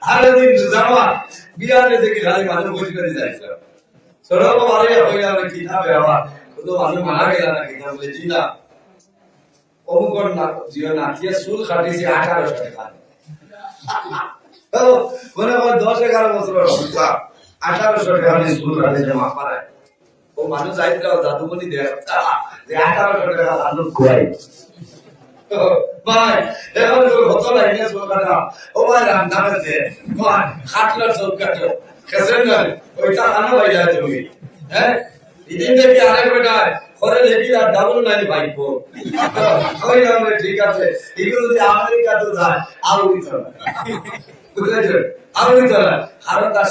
আরে দিন জামা বিয়ারে দেখি খালি মানুষ বসে করে যাইছে সরব মারে হই আর কি না বেবা তো মানুষ মারা গেল না কি বলে জি না অমুকর না জিও না দিয়ে সুল কাটিছে 1800 টাকা তো মনে হয় 10-11 বছর হচ্ছে 1800 টাকা দিয়ে সুল কাটিছে মা পারায় ও মানুষ যাইতে দাদুমণি দেয় যে 1800 টাকা দাদু খুয়াই ভাই এখন তো কত লাগে সরকাররা ও ভাই রান্না করতে কোন খাটলার সব কাটো কেসেন না ওইটা খানা হয়ে যায় তুমি হ্যাঁ ইদিন দেখি আরেক বেটা করে দেখি আর ডাবল নাইন বাইকো ওই আমরা ঠিক আছে এগুলো যদি আমেরিকা তো যায় আর ওই চলে বুঝলেন আর ওই চলে কারণ তার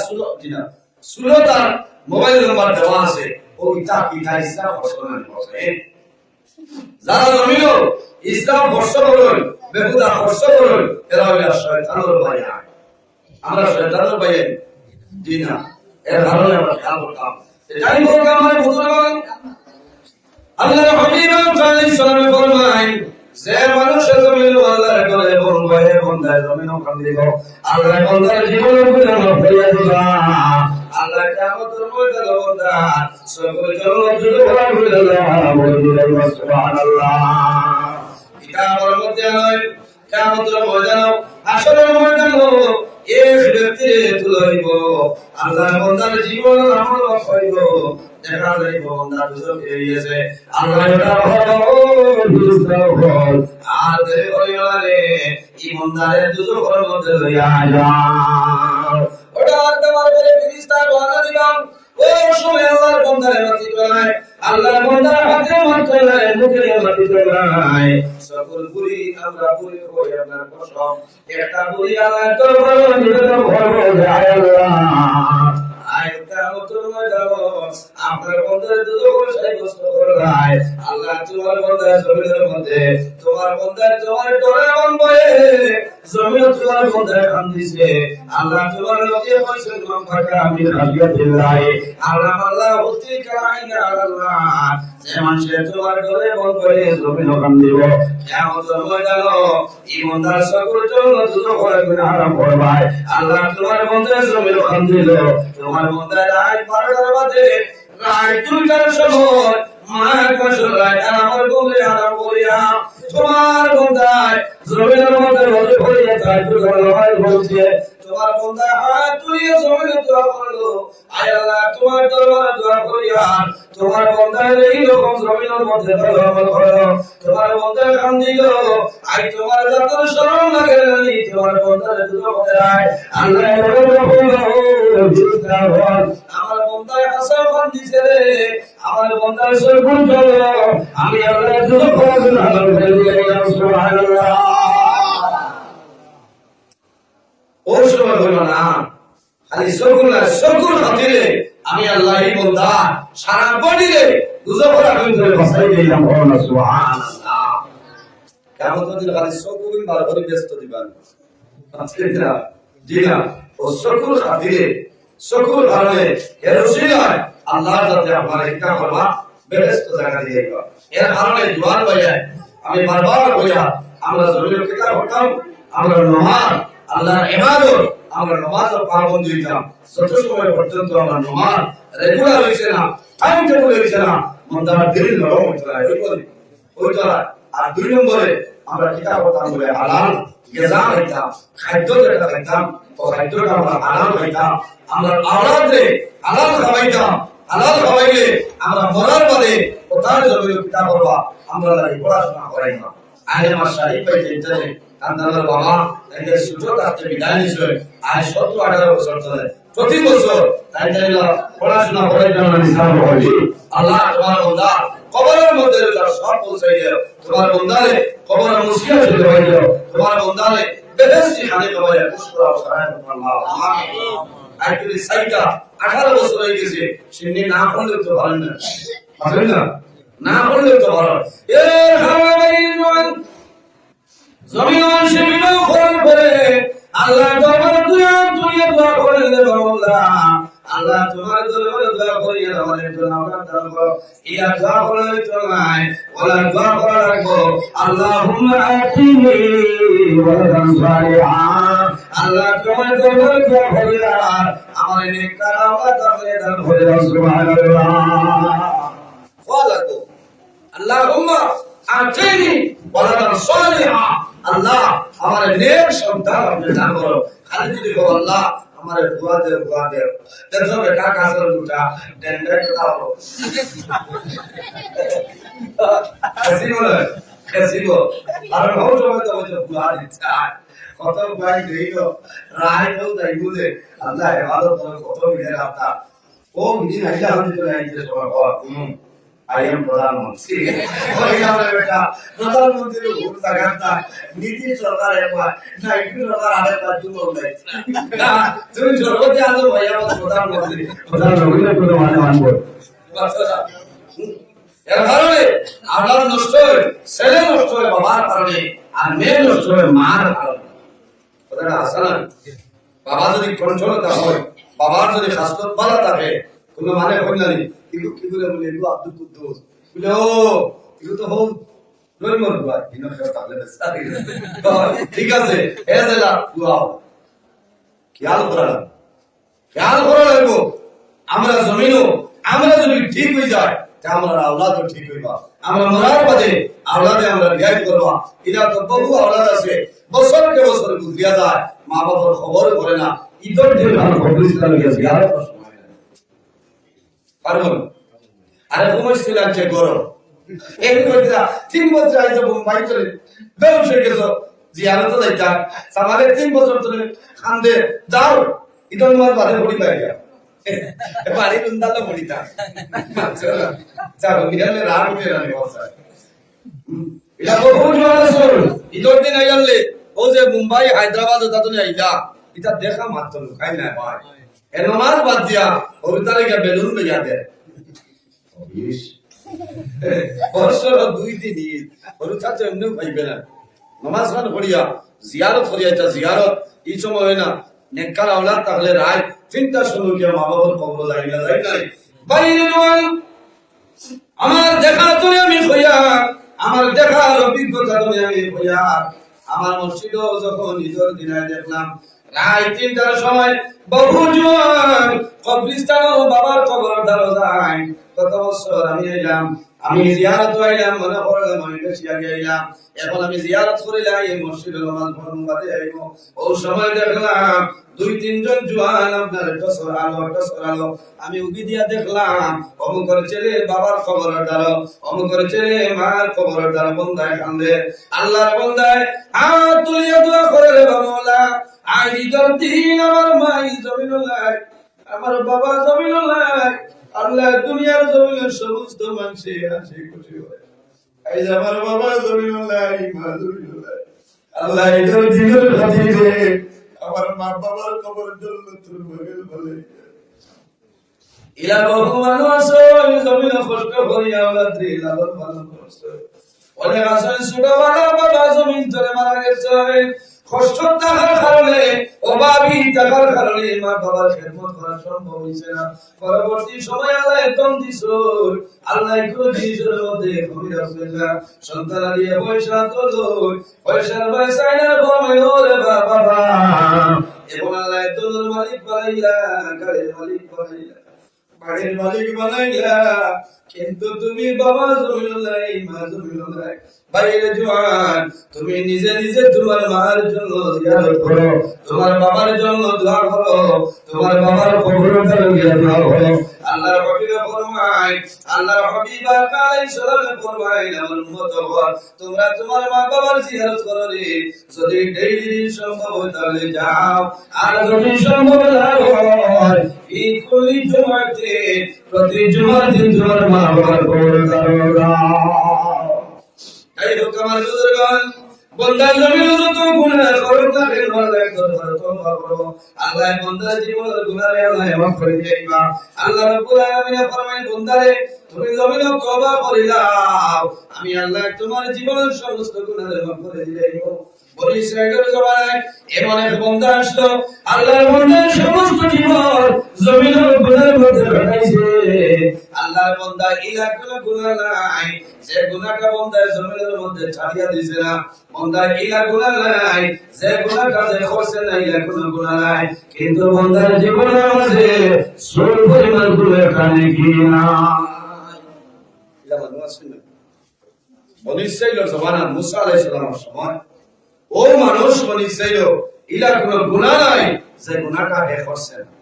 সুলো তার মোবাইল নাম্বার দেওয়া আছে ওইটা কি খাইছা পছন্দ করে যারা জমিল ইসলাম বর্ষ করুন বেহুদা বর্ষ করুন এরা হইল শয়তানের ভাইয়া আমরা শয়তানের ভাইয়া জি না এর কারণে আমরা খেয়াল করতাম এটাই বলতাম আমার বুজুর্গগণ আল্লাহর হাবিব সাল্লাল্লাহু আলাইহি ফরমায় যে মানুষ জমিন আল্লাহর করে বলবে হে বান্দা জমিনও কান্দিব আল্লাহ বান্দার জীবনের গুনাহ মাফ করে দিবা আল্লাহ কিয়ামতের ময়দানে বান্দা সকল জগৎ জুড়ে আল্লাহ বলে সুবহানাল্লাহ কিতাবের মধ্যে নয় কিয়ামতের ময়দানে হাসরের ময়দানে এক ব্যক্তি তুলইব আল্লাহ বান্দার জীবন আমল হইব দেখা যাইব বান্দা দুজক হইছে আল্লাহ এটা হল আর দেরি হইলে ইমানদারের দুজকের মধ্যে লইয়া যাও ওটা তোমার বলে ফেরেশতার ওয়াদা দিলাম ওই সময় আল্লাহর বান্দার মাটি তোলায় আল্লাহর বান্দার হাতে মাটি তোলায় মুখে মাটি তোলায় সকল পুরি আমরা পুরি হই আপনার কসম একটা পুরি আল্লাহর দরবারে নিবেদন করব আয় আল্লাহ আয়টা তোমার দাও আপনার বান্দার দুজকের সাইবস্ত করায় আল্লাহ তোমার বান্দার জমিনের মধ্যে তোমার বান্দার তোমার ডরে বানবে জমিন তোমার বান্দার কান্দিছে আল্লাহ তোমার নবী বলেছেন মান ফাকা আমিন রাবিয়াতিল্লাহ আল্লাহ হতে কাইনা আল্লাহ যে মানুষ তোমার ডরে বানবে জমিন কান্দিব কিয়ামতের ময়দানে ইমানদার সকল জন্য দুজকের গুনাহ হারাম করবে আল্লাহ তোমার বান্দার জমিন কান্দিল তোমার বান্দার আয় পারার বাদে রায় দুইটার সময় মায়ের কসরায় আমার বলে আরাম করিয়া তোমার বান্দায় জমিনের মধ্যে বসে পড়িয়া যায় দুর্গা লড়াই বলছে তোমার বান্দা হাত তুলিয়ে জমিনে দোয়া করলো আয় আল্লাহ তোমার দরবারে দোয়া করিয়া তোমার বান্দার এই রকম জমিনের মধ্যে আমল করো তোমার বান্দা কান্দিল আই তোমার জাতের শরণ লাগে না তোমার বান্দার দোয়া করায় আল্লাহ আমার বান্দায় হাসান কান্দিছে রে আমার বান্দার সরগুন চলো আমি আল্লাহ দোয়া করব আল্লাহ বলে সুবহানাল্লাহ ও সময় হলো না খালি সরগুন খাতিরে আমি আল্লাহ এই বান্দা সারা বডিরে দুজকের আগুন ধরে বাঁচাই দিলাম সুবহানাল্লাহ কিয়ামত দিন খালি সরগুন বার করে ব্যস্ত দিবেন আজকে না জি না ও সরগুন খাতিরে সরগুন কারণে এর উসিলায় আল্লাহর কাছে আপনারা ইচ্ছা করবা ব্যস্ত জায়গা দিয়ে এর কারণে জোয়ার হয়ে আমি বারবার বলিয়া আমরা জরুরি ফিকার হতাম আমরা নামাজ আল্লাহর ইবাদত আমরা নামাজ পাবন্দ দিতাম যত সময় পর্যন্ত আমরা নামাজ রেগুলার হইছে না টাইম টেবিল হইছে না মন্দার দিন নরম হইতো না আর দুই নম্বরে আমরা কিতাব হতাম বলে হালাল গেজা হইতাম খাদ্য যেটা খাইতাম ও খাদ্যটা আমরা হালাল হইতাম আমরা আওলাদে হালাল খাওয়াইলে আমরা মরার বাদে কোথায় জমির কিতাব করবা আমরা পড়াশোনা করাই না আগে আমার শারীরিক পাইতে ইন্টারে কান্দালার বাবা তাকে সুযোগ হাতে বিদায় নিছে আজ 17-18 বছর ধরে প্রতি বছর তাই জানিলা পড়াশোনা করার জন্য নিসাব হয় আল্লাহ তোমার বান্দা কবরের মধ্যে তার সব পৌঁছাই দাও তোমার বান্দারে কবরের মুশকিল থেকে হয়ে দাও তোমার বান্দারে বেহেশতি খানে কবরে পুষ্করা সারায় আল্লাহ আমিন আইতুল সাইদা 18 বছর হয়ে গেছে সে না পড়লে তো ভালো না পারবে না পড়লে তো ভালো এ হাওয়াইন জমিন সে বিনা করার পরে আল্লাহ দরবারে দুনিয়া দোয়া করে দেব আল্লাহ তোমার দরবারে দোয়া করি আমাদের জন্য আমরা দান করো ইয়া দোয়া করে চলাই ওলা দোয়া করা রাখবো আল্লাহুম্মা আতিনি ওয়ালাদান সালিহা আল্লাহ তোমার দরবার দোয়া করি আমার নেককার আওলাদ দান করে সুবহানাল্লাহ ওয়ালাকু আল্লাহুম্মা আতিনি ওয়ালাদান সালিহা আল্লাহ আমার নেক সন্তান আপনি দান করো খালি যদি বলো আল্লাহ हमारे बुआ दे देखो बेटा कासर उठा टेंडर का हो कैसी हो अरे बहुत जो बुआ इच्छा কত ভাই দেইলো রায় তো তাই বলে আল্লাহ ইবাদত করে কত মিলে রাখতা ও মিনি আইলা আমি চলে আইছে সবার বাবা I am প্রধানমন্ত্রী বেটা প্রধানমন্ত্রী ঘুরতা ঘাটতা নীতি সরকার একবার না একটু সরকার আরে পাঁচ বললাই না তুমি সর্বতে আলো ভাইয়া প্রধানমন্ত্রী প্রধানমন্ত্রী মানে মানবো এর কারণে আল্লাহ নষ্ট হয় ছেলে নষ্ট হয় বাবার কারণে আর মেয়ে নষ্ট হয় মার কারণে কথাটা আসলে বাবা যদি কন্ট্রোলটা হয় বাবার যদি স্বাস্থ্য ভালো থাকে কোনো মানে হয় না কিন্তু কি বলে বলে এগুলো আব্দুল কুদ্দুস বলে ও এগুলো তো হোক নরমাল ভাই ইনো খেলা তাহলে ঠিক আছে এ দেলা দুআ খেয়াল করা লাগবো আমরা জমিনও আমরা যদি ঠিক হয়ে যায় তা আমরা আওলাদও ঠিক হইবা আমরা মরার বাদে আওলাদে আমরা ন্যায় করবা এটা তো বহু আওলাদ আছে বছরকে বছর গুজরিয়া যায় মা বাবার খবর করে না ঈদের দিন আমরা কবরস্থানে গিয়ে জিয়ারত পারবো আরে সমস্যা লাগছে গরম এই কইরা 3 বছর আইতো মুম্বাই চলে বেউসে গেছো জিয়ারত যাইতা আমাদের 3 বছর ধরে খান্দে যাও ইদন মার বাদে পড়ি পাইয়া বাড়ি বন্দালো পড়িতা যাও মিরালে রাগ উঠে রানি বসা এটা বহুত মানুষ ইদর দিন আইলে ও যে মুম্বাই হায়দ্রাবাদ দাদনে আইলা এটা দেখা মাত্র খাই না ভাই এ নমাজ বাদ দিয়া ওর তারিখে বেলুন বেজা দে বছর 2 দিন ওর চাচা এমনি পাইবে না নমাজ খান পড়িয়া জিয়ারত করিয়া তা জিয়ারত এই সময় হয় না নেককার আওলাদ তাহলে রায় চিন্তা শুরু কিয়া মা বাবার কবর যাইলা যাই নাই বাইরে নয় আমার দেখা তুমি আমি হইয়া আমার দেখার অভিজ্ঞতা তুমি আমি হইয়া আমার মসজিদও যখন ঈদের দিনে দেখলাম রাত 3টার সময় বহু জোয়ান কবরস্থানে বাবার কবর ধরো যায় কত বছর আমি এলাম আমি জিয়ারত আইলাম মনে করলাম আমি বেশি আগে আইলাম এখন আমি জিয়ারত করিলাম এই মসজিদে নামাজ পড়ন বাদে আইব ও সময় দেখলাম 2-3 জন জোয়ান আপনার টসর আলো আমি উগি দিয়া দেখলাম অমুকের ছেলে বাবার কবর ধরো অমুকের ছেলে মার কবর ধরো বন্দায় কান্দে আল্লাহর বন্দায় হাত তুলিয়া দোয়া করে রে মাওলা আজ ঈদের দিন আমার মা জমিনুল্লাহ আমার বাবা জমিনুল্লাহ আল্লাহ দুনিয়ার জমিনের সমস্ত মানুষে আসে খুশি হয় আজ আমার বাবা জমিনুল্লাহ মা জমিনুল্লাহ আল্লাহ ঈদের দিনের খাতিরে আমার মা বাবার কবর জান্নাতুল বাগিল বলে ইলা বহু মানুষ জমিনে কষ্ট করিয়া আল্লাহ লালন পালন করছে অনেক আসলে ছোটবেলা বাবা জমিন ধরে মারা গেছে কষ্ট থাকার কারণে অভাবী থাকার কারণে মা বাবার খেদমত করা সম্ভব হইছে না পরবর্তী সময় আল্লাহ একদম দিছুর আল্লাহ একটু জিনিসের মধ্যে কবি রাখছিলেন সন্তান দিয়ে পয়সা তো পয়সার পয়সায় না কমে ওরে বাবা এবং আল্লাহ তোর মালিক বানাইলা গাড়ির মালিক বানাইলা বাড়ির মালিক বানাইলা কিন্তু তুমি বাবা জমিনুল্লাহ মা জমিনুল্লাহ বাইরে জওয়ান তুমি নিজে নিজে তোমার মার জন্য জিয়ারত করো তোমার বাবার জন্য দোয়া করো তোমার বাবার কবরের জন্য দোয়া করো আল্লাহর হাবিব ফরমায় আল্লাহর হাবিব আলাইহিস সালাম ফরমায় আমার উম্মত তোমরা তোমার মা বাবার জিয়ারত করো রে যদি ডেইলি সম্ভব হয় তাহলে যাও আর যদি সম্ভব না হয় এই কুলি জুমাতে প্রতি জুমার দিন তোমার মা বাবার কবরের জন্য এই হোক আমার বুজুর্গান বন্দার জমিনে যত গুনাহ করো না কেন আল্লাহ দরবারে তওবা করো আল্লাহ বন্দার জীবনের গুনাহে আল্লাহ মাফ করে দিবা আল্লাহ রাব্বুল আলামিন ফরমায় বন্দারে তুমি জমিনে তওবা করিলাও আমি আল্লাহ তোমার জীবনের সমস্ত গুনাহ মাফ করে দিব বনি ইসরাঈলের জমানায় এমন এক বান্দা আসলো, আল্লাহর বান্দার সমস্ত জীবন জমিনের গুনাহের মধ্যে কাটাইছে। আল্লাহর বান্দা ইলাকুল গুনাহ নাই, যে গুনাহটা বান্দা জমিনের মধ্যে ছাড়িয়া দিছে না। বান্দা ইলাকুল নাই, যে গুনাহটা যে করছে না ইলাকুল গুনাহ নাই, কিন্তু বান্দার জীবনের মাঝে সব পরিমাণ গুনাহ কানে কি না। এটা মানুষ আছে না বনি ইসরাঈলের জমানা মুসা আলাইহিস সালামের সময় ও মানুষ বনি ইসরাঈল ইলা কোনো গুনাহ নাই, যে গুনাহটা হে করছে না।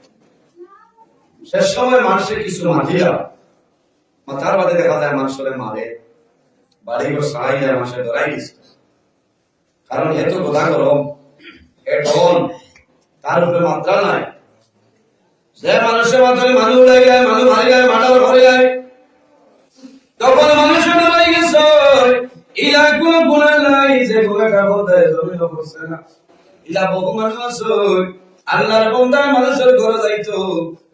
শেষ সময় মানুষের কিছু মাটিয়া মাথার বাদে দেখা যায় মানুষের মারে বাড়ি ঘর সারাই যায়, মানুষের ধরাই দিচ্ছে। কারণ এত গোদা গরম এ ডন তার উপরে মাত্রা নাই। যে মানুষের মাথায় মানুষ উড়াই যায়, মানুষ মারি যায়, মাটার ঘরে যায়, তখন মানুষের ধরাই গেছে ইলা কোনো গুনাহ নাই, যে গুনাহটা বলতে জমিন করছে না। ইলা বহু মানুষ আছে আল্লাহর বান্দা মানুষের ঘরে যাইতো,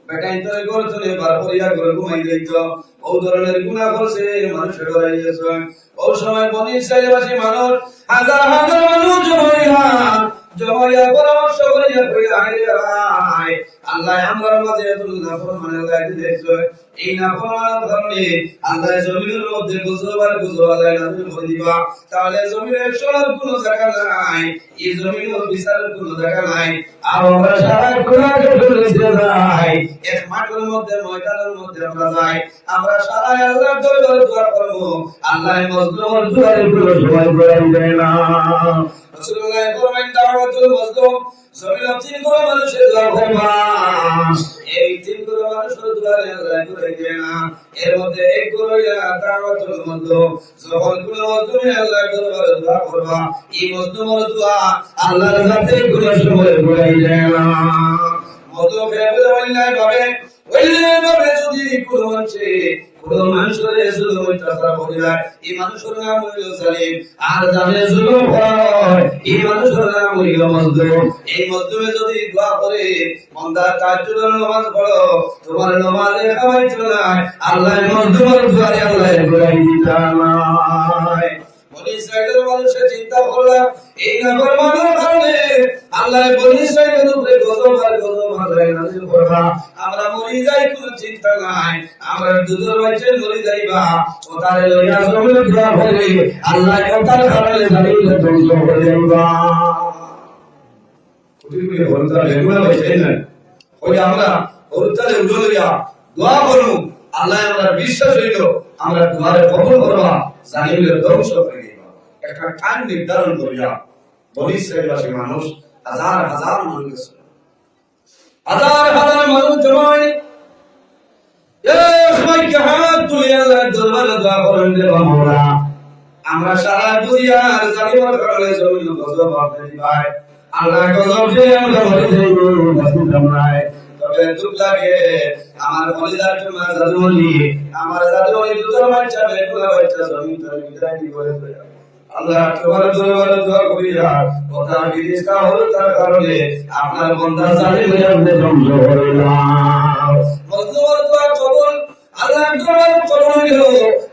বেটাই তো ঘর থেকে বার করিয়া ঘরে ঘুমাই যাইতো, ও ধরনের গুনাহ করছে মানুষের ধরাই গেছে। ও সময় বনি ইসরাঈলবাসী মানুষ হাজার হাজার মানুষ জমাইয়া পরামর্শ করিয়া কইয়া আয় আল্লাহ আমরার মাঝে এত নাফরমানের গাইতে দেখছো, এই নাফরমানের কারণে আল্লাহ জমিনের মধ্যে গুজব আল্লাহ নাযিল করে দিবা, তাহলে জমিনের চলার কোনো জায়গা নাই, এই জমিনের বিচারের কোনো জায়গা নাই। আর আমরা সারা গুনাহকে ফেলতে যাই, এক মাঠের মধ্যে ময়দানের মধ্যে আমরা যাই, আমরা সারা আল্লাহর দরবারে দোয়া করব, আল্লাহ মজলুমের দুয়ারে কোনো সময় ঘুরাই দেয় না। রাসূলুল্লাহ ফরমায়েন দাওয়াতুল মাজলুম জমিনের তিন গুণ মানুষের দোয়া করবা, এই তিন গুণ মানুষের দুয়ারে আল্লাহ ঘুরাই দেয় না। এর মধ্যে এক গুণ হইয়া দাওয়াতুল মাজলুম, যখন কোন তুমি আল্লাহর দরবারে দোয়া করবা, এই মাজলুমের দোয়া আল্লাহর কাছে কোনো সময় ঘুরাই দেয় না। মজলুম ফেরবে বললাই ভাবে যদি কোনো মানুষের জুলুম হইতাছে বলিলা, এই মানুষের নাম হইল জালিম। আর জানে জুলুম হয়, এই মানুষের নাম হইল মজলুম। এই মজলুমে যদি দোয়া করে বান্দা তাহাজ্জুদ নামাজ পড়ো, তোমার নামাজে খাওয়াইতো না, আল্লাহ মজলুমের দুয়ারে আল্লাহ ঘুরাই দিতা নাই। বনি ইসরাঈলের মানুষের চিন্তা করলা, এই নাফরমানের কারণে আল্লাহ বনি ইসরাঈলের উপরে গজব আল্লাহ নাযিল করবা। আমরা মরি যাই কোনো চিন্তা নাই, আমরা দুধের বাচ্চা মরি যাইবা, ওটারে লইয়া জমিনে দোয়া করে আল্লাহ ওটার কারণে জালিমকে ধ্বংস করে যাইবা। কুটিরে হরতা রেগুলা হইছে না, ওই আমরা হরতারে উঠলিয়া দোয়া করব, আল্লাহ আমরা বিশ্বাস হইল আমরা দোয়ারে কবুল করবা, জালিমকে ধ্বংস করে দিবা। একটা টাইম নির্ধারণ করিয়া বনি ইসরাঈলবাসী মানুষ হাজার হাজার মানুষ গেছে, হাজার হাজার মানুষ জমায় সবাইকে হাত তুলিয়া আল্লাহর দরবারে দোয়া করেন রে বাবা, আমরা সারা দুনিয়ার জালিমের কারণে জমিন গজব আপনি দিবাই, আল্লাহ গজব দিয়ে আমরা মরে যাইব, বাঁচিতাম নাই। তবে দুঃখ লাগে আমার কলিজার তোমার জাদুলি, আমার জাদুলি দুধের বাচ্চা বেগুলা বাচ্চা জমিন তার বিদায় দি করে দেয়। আল্লাহ তোমার দরবারে দোয়া করিয়া কথা বিদিশা হল, তার কারণে আপনার বান্দা জালিমের আপনি ধ্বংস করিলাম। মজলুমের দোয়া কবুল আল্লাহ দরবারে কবুল হইল।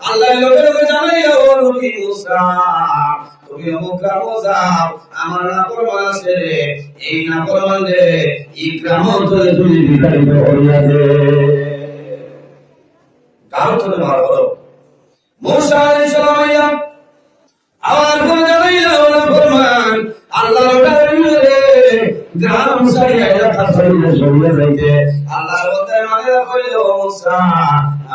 আল্লাহ লোকে লোকে জানাইলো নবী মুসা তুমি অমুক গ্রামে যাও, আমার নাফরমান আছে রে, এই নাফরমান রে এই গ্রাম থেকে তুমি বিতাড়িত করিয়া দে। গাও তুমি ভালো করো। মুসা আলাইহিস সালাম আমার কোন জানাইলো নাফরমান আল্লাহর দরবারে গ্রাম ছাড়িয়া এলাকা ছাড়িয়া সরিয়ে যাইতে, আল্লাহর বন্দে মানে কইল মুসা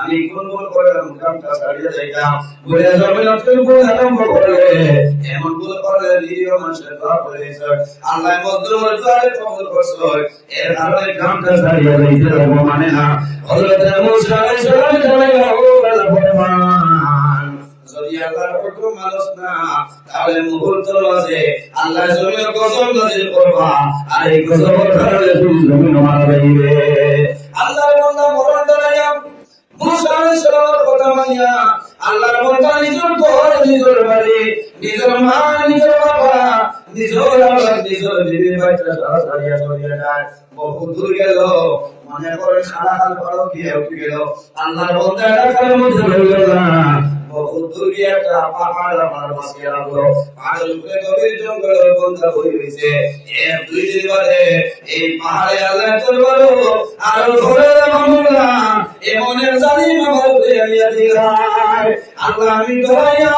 আমি কোন কোন করলাম গ্রামটা ছাড়িয়ে যাইতাম, বলে জমিন তুমি আরম্ভ করলে, এমন ভুল করলে নিরীহ মানুষের দোয়া করেছে, আল্লাহ মজলুমের দোয়ারে কবুল করছে, এর কারণে গ্রামটা ছাড়িয়ে যাইতে লাগবো মানে না। হযরত মুসা আলাইহিস সালাম জানাইলো ফরমান যদি আল্লাহর হুকুম মানস না, তাহলে মুহূর্তের মাঝে আল্লাহ জমিনে গজব নাযিল করবা, আর এই গজবের কারণে তুমি জমিন মারা যাইবে। আল্লাহর বান্দা মরণ দাঁড়াইয়া মুসা আলাইহিস সালামের কথা মানিয়া আল্লাহর বান্দা নিজের ঘর, নিজের বাড়ি, নিজের মা, নিজের বাবা, নিজের আওলাদ, নিজের বিবি বাচ্চা সারা ছাড়িয়া চলিয়া যায়। বহু দূর গেল, মনে করে সারা হাল পাড়ো গিয়ে উঠে গেল। আল্লাহর বান্দা এলাকার মধ্যে রইল না, বহুত দূরে একটা পাহাড় আমার মাঝে রাখলো, পাহাড়ের উপরে গভীর জঙ্গলের বন্ধা হয়ে রয়েছে। এর 2 দিন বাদে এই পাহাড়ে আল্লাহ দরবার আর ঘরের মামলা এমন এক জালিম আমার উপরে আইয়া দিলাম। আল্লাহ আমি দয়ায়া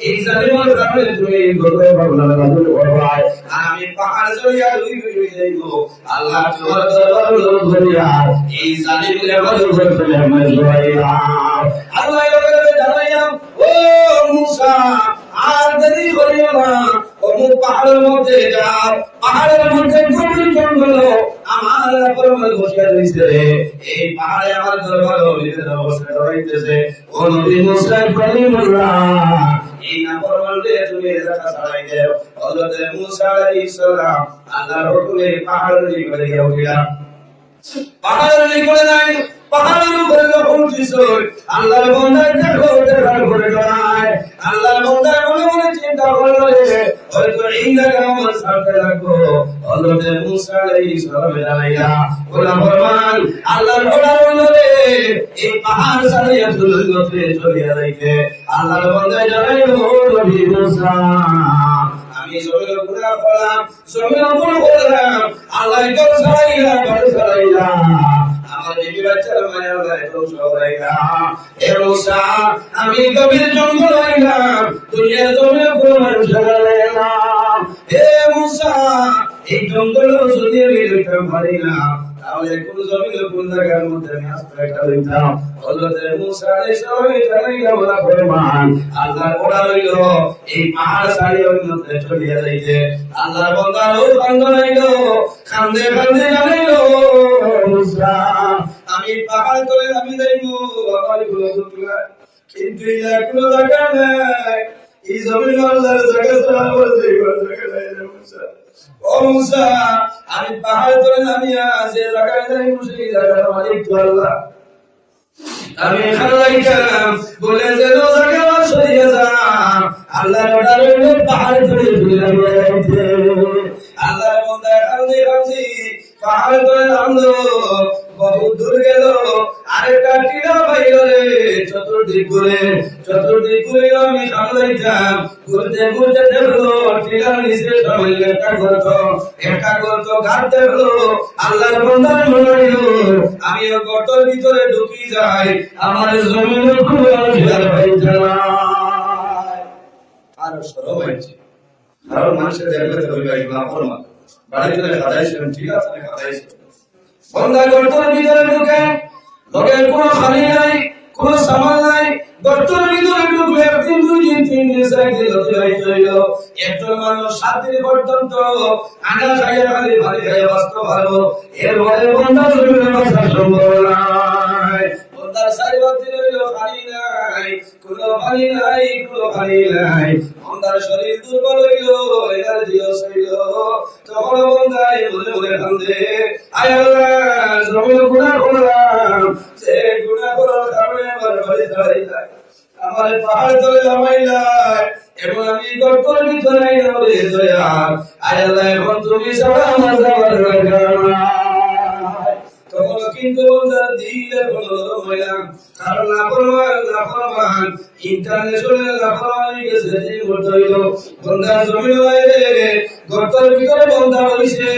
এই জালিমের কারণে তুমি ঘরে বাবলা রাজুল করবাই, আমি পাহাড় জড়িয়া রুই যাইব। আল্লাহ তোমার দরবার ধরিয়া এই জালিমের আমার উপরে চলে আমি জড়াইলাম। আল্লাহ এবারে জানাইলাম, ও মুসা আর দেরি করিও না, অমুক পাহাড়ের মধ্যে যাও, পাহাড়ের মধ্যে গভীর জঙ্গল আমার পরমে বসে রয়েছে। এই পাহাড়ে আমার দরবার অবস্থা রয়েছে। ও নবী মুসা কালিমুল্লাহ, এই না পরমে তুমি এলাকা ছাড়াই দেও। হযরত মুসা আলাইহিস সালাম আল্লাহর হুকুমে পাহাড়ের নিকটে গিয়ে উঠলেন। পাহাড়ের নিকটে নাই, পাহাড়ের উপরে যখন কিশোর আল্লাহর বান্দার দেখো দেখার করে দাঁড়ায়। আল্লাহর বান্দা মনে মনে চিন্তা করলো, হয়তো এই জায়গা আমার সাথে রাখবো। হযরত মুসা আলাইহিস সালাম জানাইয়া ওলা ফরমান, আল্লাহর অর্ডার হলো রে এই পাহাড় ছাড়িয়া চলে চলিয়া যাইতে। আল্লাহর বান্দা জানাইলো, নবী মুসা আমি জমির গুনাহ করলাম, জমির গুনাহ করলাম, আল্লাহ কেউ ছাড়াইলা বাড়ি ছাড়াইলা আমার বিবি বাচ্চার মায়া যায় তো সবাইরা। হে মুসা আমি গভীর জঙ্গল হইলাম, দুনিয়ার জমির কোন মানুষ লাগাইলাম। হে মুসা এই জঙ্গল যদি আমি লইতে পারি না, তাহলে কোন জমির কোন জায়গার মধ্যে আমি আশ্রয়টা লইতাম। হযরত মুসা আলাইহিস সালাম জানাইলা বলা ফরমান, আল্লাহর অর্ডার হইল এই পাহাড় ছাড়িয়ে অন্যত্র চলিয়া যাইতে। আল্লাহর বান্দা রোজ বান্দাইলো, কান্দে কান্দে জানাইলো, মুসা আমি পাহাড় করে আমি যাইবো, আমার গুলো দুঃখলা, কিন্তু এই কোনো জায়গা নাই, এই জমিন আল্লাহর জায়গা ছাড়া বলতে জায়গা নাই রে মুসা। ও মুসা আমি পাহাড় করে নামিয়া যে জায়গায় যাইবো সেই জায়গার মালিক তো আল্লাহ। আমি খালাইতাম বলে যে জায়গা সরিয়ে যাম, আল্লাহর অর্ডার হইল পাহাড় করে নামিয়া যাইতে। আল্লাহর বান্দা কান্দে কান্দে পাহাড় করে নামলো, বহুত দূর গেল, আরেকটা টিলা পাইল রে চতুর্দিক ঘুরে আমি সামলাইতাম। ঘুরতে ঘুরতে দেখলো টিলার নিচে সামনে একটা গর্ত ঘাট দেখলো। আল্লাহর বান্দার মনে হইল আমি ওই গর্তের ভিতরে ঢুকি যাই, আমার জমিনের কোনো অধিকার পাইছে না। আর সরব হয়েছে, কারণ মানুষের দেখলে তো বাড়িতে খাদাইছিলেন, ঠিক আছে খাদাইছিলেন। বন্দা গর্তের ভিতরে ঢুকে, লোকের কোনো খালি নাই, কোনো সামান নাই, গর্তের ভিতরে ঢুকবে 1 2 3 দিন 4 দিন অতিবাহিত হইল। একজন মানুষ 7 দিন পর্যন্ত আনা খাইয়া খালি ভারী খাইয়া বাঁচত ভালো। এরপরে বন্দা জমিনে বাঁচা সম্ভব নাই। বন্দার 4 দিন হইল খালি নাই, কোনো পানি নাই, কোনো পানি নাই। বন্দার শরীর দুর্বল হইল, এনার্জি লস হইল। তখন বন্দায় মনে মনে কান্দে, আয় আল্লাহ জমিনে গুনাহ করলাম, সে গুনাহ করার কারণে আমার বাড়ি ছাড়াই যায়, আমার পাহাড় তলে নামাইলাই, এবং আমি গর্তের ভিতরে আইনা বলে দয়াল, আয় আল্লাহ এখন তুমি ছাড়া আমার যাওয়ার দরকার নাই। তখন কিন্তু বন্দার দিল এখন নরম হইলাম, কারণ লাফরমান ইন্টারন্যাশনাল লাফরমান গেছে যে করতে হইল। বন্দার জমিন বাইরে গর্তের ভিতরে বন্দা হইছে,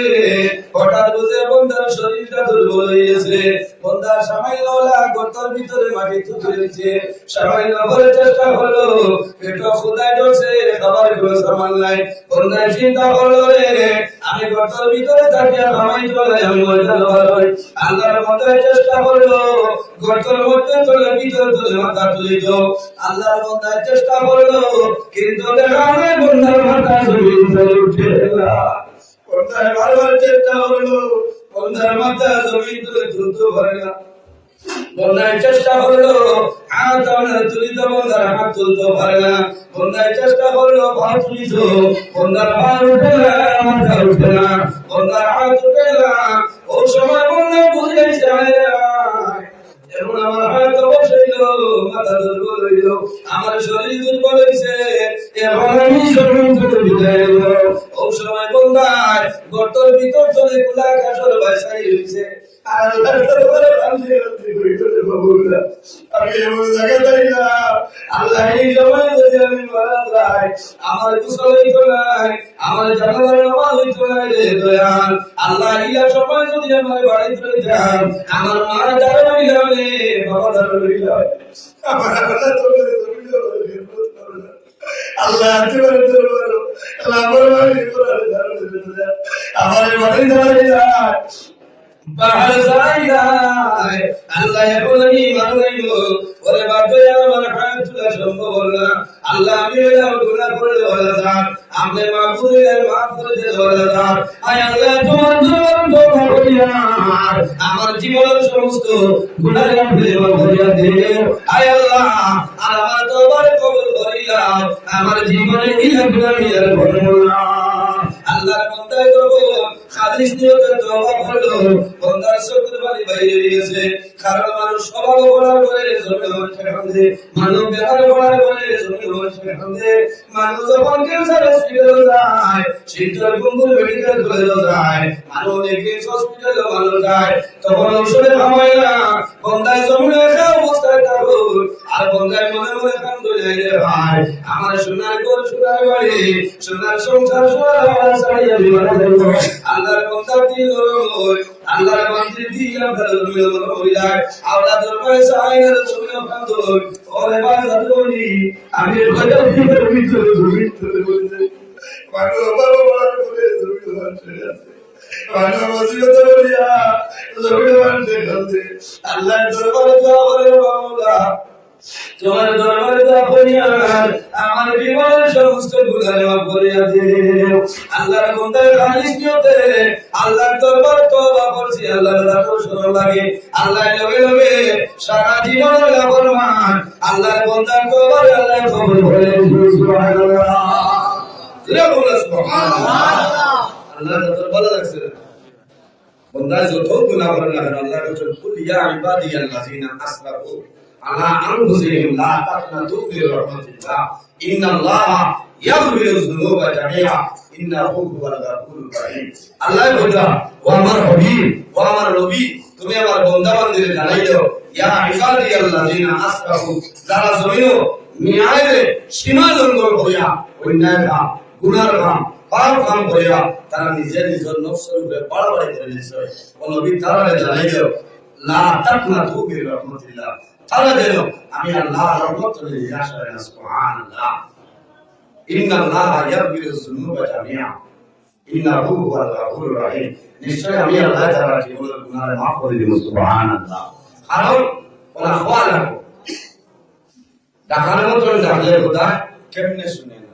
হঠাৎ বুঝে বন্দার শরীরটা দুর্বল হয়েছে। বন্দার সামান্য গর্তের ভিতরে মাটি তুলে রয়েছে, সামান্য করে চেষ্টা করলো, পেটটা ক্ষুধায় ধরছে, খাবার কোনো সামান নাই। বন্দার চিন্তা করলো রে আমি গর্তের ভিতরে থাকি আর আমায় চলে আমি মরে গেল ভালো। আল্লাহর মধ্যে চেষ্টা করলো, গর্তের মধ্যে চলে ভিতরে চলে মাথা তুলিত। আল্লাহর মধ্যে চেষ্টা করলো, কিন্তু দেখা যায় বন্দার মাথা জমিন চলে উঠে না। বন্দার বারবার চেষ্টা করলো, বন্দার মাথা জমিন তুলে তুলতে পারে না। বন্দার চেষ্টা করলো হাত তুলিত, বন্দার হাত তুলতে পারে না। বন্দার চেষ্টা করলো পা তুলিত, বন্দার পা উঠে না, মাথা উঠে না, বন্দার হাত উঠে না। ও সময় বন্দা বুঝেছে এখন আমার হাত বসাইল, মাথা দুর্বল হইল, আমার শরীর দুর্বল হইছে, এখন আমি শরীর থেকে বিদায় হইল। ও সময় বন্দায় গর্তের ভিতর চলে কুলা কাঠর বাসাই হইছে, আল্লাহ দরবারে কান্দে কান্দে কইতে বাবুরা আমি এমন জায়গা যাই না আল্লাহ এই সময় যদি আমি মারা যাই আমার গোসল হইতো নাই আমার জানাজার নামাজ হইতো নাই রে দয়াল আল্লাহ ইয়া সময় যদি আমার বাড়িতে যাই আমার মারা যাবে না রে বাবা যাবে না আমার আল্লাহ দরবারে আল্লাহ তোমার দরবারে আল্লাহ আমার বাড়ি করে আমার বাড়ি যায় বাহার যাই আল্লাহ বলি মারলাইল ওরে বাবা আমার হায়াতুল্লাহ সম্ভব না আল্লাহ আমি আমার গুনাহ করে ওলা যান আপনি মাফ করে দে ওলা যান আয় আল্লাহ তোমার দরবারে দোয়া করিয়া আমার জীবনের সমস্ত গুনাহ আপনি মাফ করিয়া দিও আয় আল্লাহ আমার দরবারে কবুল করিয়া আমার জীবনে ইলাহি আর করুণা আল্লাহর বান্দায় করব খালিস নিয়তে তওবা করলো বান্দার চোখের পানি বাইরে গিয়েছে কারণ মানুষ স্বভাব করার করে জমিন মানুষের কাছে মানুষ ব্যবহার করার করে জমিন মানুষের কাছে মানুষ যখন ক্যান্সার হসপিটালে যায় শিলচর কুমকুর মেডিকেল কলেজে যায় মানুষ দেখে হসপিটালে মানুষ যায় তখন ঔষধে খাওয়ায় না বান্দায় জমিনে একা অবস্থায় থাকো আর বান্দায় মনে মনে কান্দে যায় রে ভাই আমার সোনার ঘর সোনার বাড়ি সোনার সংসার সোনার ছাড়িয়া বিমানে যাইব আল্লাহর বান্দা দিল আল্লাহর বান্দি দিয়া ভালো মিলন হইলা আওলা দরবারে সাইনের জমিনে কান্দো ওরে বাজার বলি আমি ঘরে ভিতরে ভিতরে বলতে বাবা বাবা করে জমিনে আছে বাবা মসজিদ বলিয়া জমিনে বানতে কান্দে আল্লাহর দরবারে যাও রে বাবা তোমার দরবারে দোয়া করিয়া আমার জীবনের সমস্ত গুনাহ মাফ করিয়া দিও আল্লাহর বান্দা খালিস নিয়তে আল্লাহর দরবারে তওবা করছি আল্লাহর রাসূল শরণ লাগে আল্লাহ লগে লগে সারা জীবনের লাভবান আল্লাহর বান্দার দরবারে আল্লাহ কবুল করে সুবহানাল্লাহ জোরে বলো সুবহানাল্লাহ আল্লাহর দরবারে রাখছে বান্দা যত গুনাহ করে না আল্লাহ বলেন কুল ইয়া ইবাদিয়াল্লাযিনা আসরাফু على أنفسهم لا تقنطوا من رحمة الله إن الله يغفر الذنوب جميعا إنه هو الغفور الرحيم الله বলে ও আমার হাবিব ও আমার নবী তুমি আমার বান্দা বান্দীদের জানাই দাও ইয়া ইবাদিয়াল্লাযিনা আসরাফু যারা জমিও নিয়ায়ে সীমা লঙ্ঘন করিয়া অন্যায় কাম গুনার কাম পাপ কাম করিয়া তারা নিজের নফসের উপরে বাড়াবাড়ি করে দিয়েছে ও নবী তারা জানাই দাও লা তাকনাতু মির রাহমাতিল্লাহ তারা যেন আমি আল্লাহর রহমত থেকে নিরাশ হয় না সুবহানাল্লাহ ইন্নাল্লাহ ইয়াগফিরুয যুনুবা জামিআ ইন্নাহু হুয়াল গাফুরুর রহিম নিশ্চয় আমি আল্লাহ তাআলা জীবনের গুনাহ মাফ করে দেব সুবহানাল্লাহ কারণ ওরা খোয়ালা ডাকার মতো ডাকলে খোদা কেমনে শুনে না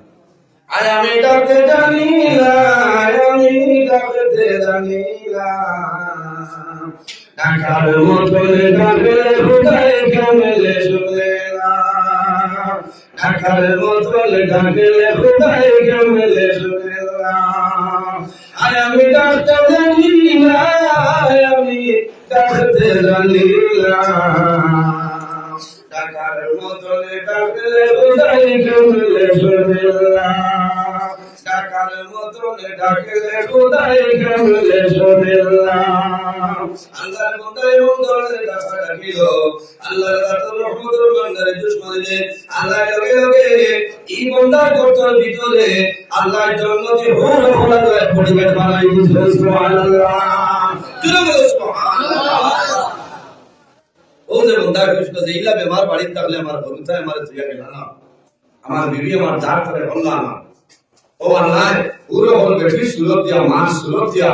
আয় আমি ডাকতে জানি না আমি ডাকতে জানি না ডাকার মতো ডাকলে খোদাই কেমনে শুনে না ডাকার মতো ডাকলে খোদাই কেমনে শুনে না আয় আমি ডাকতে জানি না আমি ডাকতে জানি না ডাকার মতো ডাকলে খোদাই কেমনে শুনে না ডাকার মতো ডাকলে খোদাই কেমনে শুনে না আল্লাহর বান্দার মন্দরে ডাকা ডাকিল আল্লাহর রাসূল রহমতুল বান্দারে দুশমনে আল্লাহ লগে লগে এই বান্দার কর্তর ভিতরে আল্লাহর জান্নাতে হুর খোলা করে পরিবেশ বানাই দিয়েছে সুবহানাল্লাহ জোরে বলো সুবহানাল্লাহ ও যে বান্দা কৃষ্ণ যে ইলা বেমার বাড়িতে থাকলে আমার বলতা আমার তুইয়া গেল না আমার বিবি আমার দাঁত করে বললা না ও আল্লাহ পুরো হল বেশি সুরত দিয়া মান সুরত দিয়া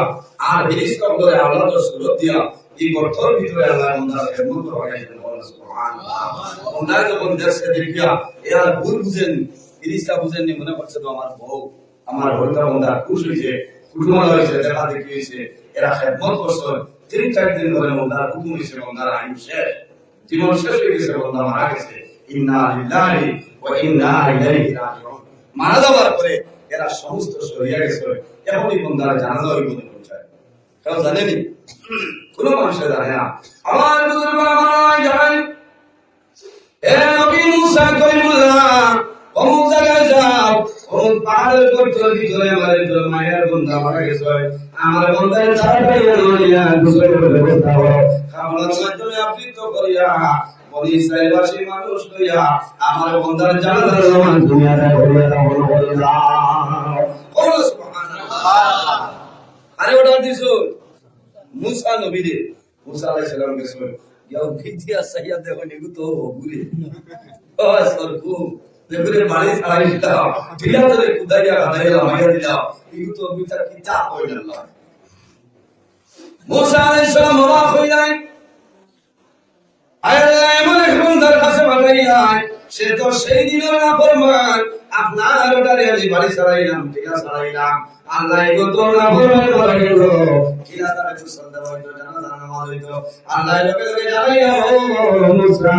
আর ফেরেশতা করে আল্লাহ তো সুরত দিয়া এই বর্তর ভিতরে আল্লাহ বান্দার খেদমত করাইছেন সুবহানাল্লাহ বান্দা যখন দেশকে দেখিয়া এরা ভুল বুঝেন ফেরেশতা বুঝেন নি মনে করছে তো আমার বউ আমার হলতা বান্দা খুশি হইছে কুটুম হইছে দেখা দেখি হইছে এরা খেদমত করছে 3-4 দিন ধরে বান্দার হুকুম হইছে বান্দার আয়ু শেষ জীবন শেষ হয়ে গেছে বান্দা মারা গেছে ইন্না লিল্লাহি ওয়া ইন্না ইলাইহি রাজিউন মারা যাওয়ার পরে এরা সমস্ত সরিয়া গেছে এখনই বান্দারা জানাজা হইব পৌঁছায় কেউ জানেনি কোন মানুষের জানে না আমার বুজুর্গ আমার জানেন এ নবী মুসা কইমুল্লাহ অমুক জায়গায় যাও অমুক পাহাড়ের উপর চলতি করে আমার মায়ের বন্ধা মারা গেছে আমার বন্দার তাড়াতাড়ি লইয়া গোসলের ব্যবস্থা করো খাওয়ার মাধ্যমে আবৃত করিয়া বনি ইসরাইলবাসী মানুষ লইয়া আমার বন্দার জানাজার নামাজ তুমি আদায় করিয়া দাও বলো সুবহানাল্লাহ। আরে ওটা দিছো মুসা নবীরে, মুসা আলাইহিস সালাম গেছে ইয়াও ভিজিয়া সাইয়া দেখো নিগু তো ঘুরে ও সরকু দেখুরে বাড়ি ছাড়াই দাও ঠিক আছে কুদাইয়া গাদাইয়া মাইয়া দিলাও ইগু তো বিচার কি চা হইল না। মুসা আলাইহিস সালাম অবাক হইলেন, আল্লাহ এমন এক বান্দার কাছে পাঠাইলেন সে তো সেই দিনের নাফরমান, আপনার ওটারে আমি বাড়ি ছাড়াইলাম ঠিক আছে ছাড়াইলাম আল্লাহ এগো তো নাফরমান করে গেল কিলা তার একটু শ্রদ্ধা হইতো জানাজা নামাজ হইতো আল্লাহ লগে লগে জানাইয়া ও মুসা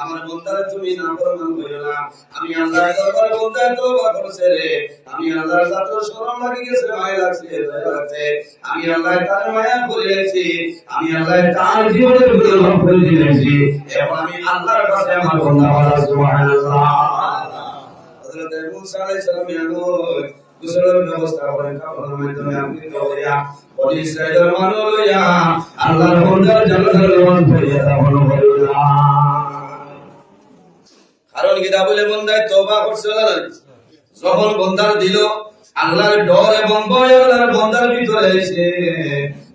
আমার বন্দারে তুমি নাফরমান কইরো না, আমি আল্লাহর দরবারে বন্দার তওবা করছে রে, আমি আল্লাহর যত শরম লাগি গেছে মায়া লাগছে দয়া লাগছে, আমি আল্লাহ তার মায়া করেছি, আমি আল্লাহ তার জীবনের গুনাহ করে দিয়েছি, এখন আমি আল্লাহর কাছে আমার বন্দা বলা সুবহানাল্লাহ। হযরত মুসা আলাইহিস সালাম গোসলের ব্যবস্থা করেন খাওয়ার মাধ্যমে আপনি করিয়া বনি ইসরাইলের মানুষ লইয়া আল্লাহর বন্দার জানাজার নামাজ পড়িয়া দাফন করিলেন। কারণ কি বলে বন্দায় তওবা করছে না, যখন বন্দার দিল আল্লাহর ডর এবং ভয় আল্লাহর বন্দার ভিতরে এসে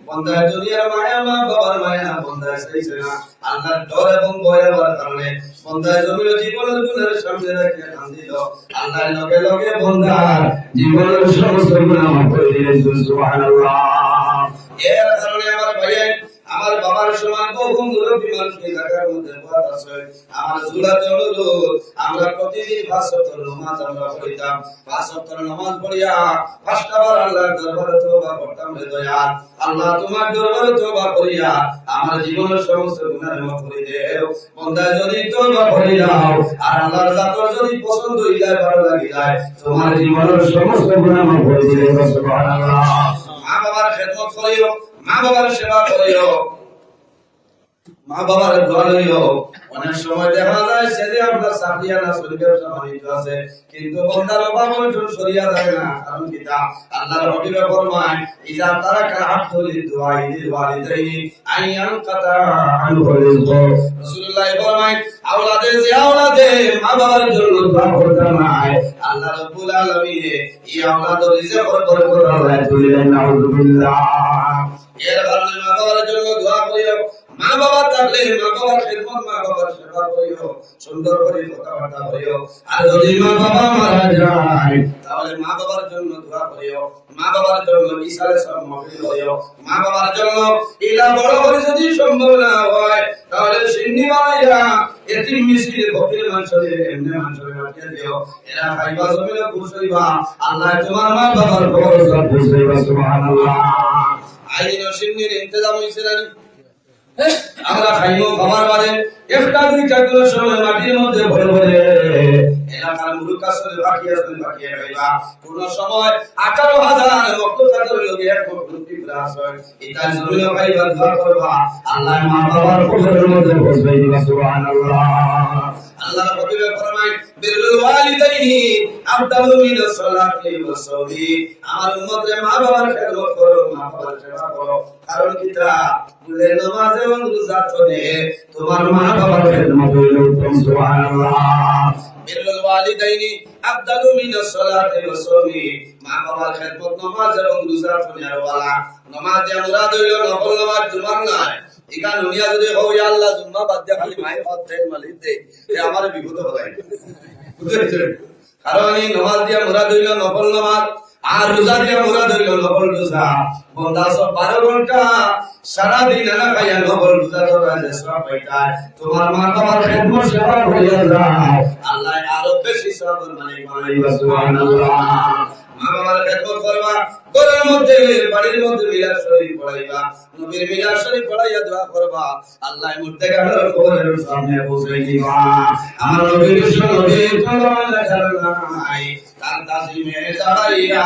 বন্দার দুনিয়ার মায়া মা বাবার মায়া বন্দার চাইছে না, আল্লাহর ডর এবং ভয় হওয়ার কারণে বন্দার জমির জীবনের গুণের সামনে রেখে কান্দিল, আল্লাহর লগে লগে বন্দার জীবনের সমস্ত গুনাহ মাফ করে দিলেন সুবহানাল্লাহ। এর কারণে আমার ভাই আমার বাবার সমান বহু মুরব্বী মানুষ এই জায়গার মধ্যে বাস আছে, আমার জুলাতে অনুরোধ আমরা প্রতিদিন 5 ওয়াক্ত নামাজ আমরা পড়িতাম, 5 ওয়াক্ত নামাজ পড়িয়া 5টা বার আল্লাহর দরবারে তওবা করতাম রে দয়াল, আল্লাহ তোমার দরবারে তওবা করিয়া আমার জীবনের সমস্ত গুনাহ মাফ করে দাও, বান্দা যদি তওবা করে দাও আর আল্লাহর জাতর যদি পছন্দ হই যায় ভালো লাগি যায় তোমার জীবনের সমস্ত গুনাহ মাফ করে দিবেন সুবহানাল্লাহ। মা বাবার খেদমত করিও, মা বাবার সেবা করিও, মা বাবার দোয়া লইও। অনেক সময় দেখা যায় ছেলে আপনার চাকরিয়া না শরীরের ব্যবসা আছে কিন্তু বন্দার অভাব ওইটুকু সরিয়া যায় না, কারণ কি তা আল্লাহর হাবিবে ফরমায় ইজা তারাকা আব্দুল দুআ ইদিল ওয়ালিদাইনি আইয়ান কাতা আনহু রিজক, রাসূলুল্লাহ ফরমায় আওলাদে যে আওলাদে মা বাবার জন্য দোয়া করতে নাই আল্লাহ রাব্বুল আলামিন এই আওলাদের রিজক বরকত আল্লাহ তুলিলেন নাউযুবিল্লাহ। এর কারণে মা বাবার জন্য দোয়া করিও, মা বাবা থাকলে মা বাবার খেদমত মা বাবার সেবা করিও, সুন্দর করে কথাবার্তা করিও, আর যদি মা বাবা মারা যায় তাহলে মা বাবার জন্য দোয়া করিও, মা বাবার জন্য ইসালে সব মাফি করিও, মা বাবার জন্য ইলা বড় করে যদি সম্ভব না হয় তাহলে সিন্নি বানাইয়া এতিম মিসকিন ফকির মানুষের এমনি মানুষের রাখিয়া দিও, এরা খাইবা জমিনে খুশ হইবা, আল্লাহ তোমার মা বাবার খবর সব খুশ হইবা সুবহানাল্লাহ। আইন সিন্নির ইন্তজাম হইছে না আমরা খাইবো খাবার বাদে একটা দুইটা করে সময় মাটির মধ্যে ভরে ভরে এলাকার মুরুখ আসলে বাকিয়া খাইবা, কোন সময় 18,000 লক্ষ টাকার লোক এক কোটি প্লাস হয়, এটা জমিনে খাইবা দোয়া করবা আল্লাহ মা বাবার কবরের মধ্যে বসাই দিবা সুবহানাল্লাহ। আল্লাহ রাব্বুল ফরমায় বিরুল ওয়ালিদাইনি আফদালু মিনাস সালাতি ওয়াস সাওমি, আমার উম্মতে মা বাবার খেদমত করো, মা বাবার সেবা করো, কারণ কি তা বলে নামাজ এবং রোজা করে তোমার মা বাবার খেদমত হইলো উত্তম সুবহানাল্লাহ। বিরুল ওয়ালিদাইনি আফদালু মিনাস সালাতি ওয়াস সাওমি, মা বাবার খেদমত নামাজ এবং রোজা করে আর ওয়ালা নামাজ যে মুরাদ হইলো নফল নামাজ জুমার নয়, ইকা দুনিয়া যদি হও ইয়া আল্লাহ জুম্মা বাদ দিয়া খালি মাই হাত তেল মালিক দে এ আমার বিপদ হয়, বুঝছেন? কারণ এই নামাজ দিয়া মুরাদ হইলো নফল নামাজ আর রোজা দিয়া মুরাদ হইলো নফল রোজা, বন্দা সব 12 ঘন্টা সারা দিন না খাইয়া নফল রোজা করা যে সব পাইতায়, তোমার মা বাবার খেদমত সেবা করিয়া যাও আল্লাহ আরো বেশি সওয়াবের মালিক বানাইবা সুবহানাল্লাহ। মা বাবার খেদমত করবা, ঘরের মধ্যে বাড়ির মধ্যে মিলাদ শরীফ পড়াইবা, নবীর মিলাদ শরীফ পড়াইয়া দোয়া করবা, আল্লাহ মুর্তেকাবের কবরের সামনে বসাই দিবা, আমার নবীর নবীর কলম লেখা নাই তার তাজিমে দাঁড়াইয়া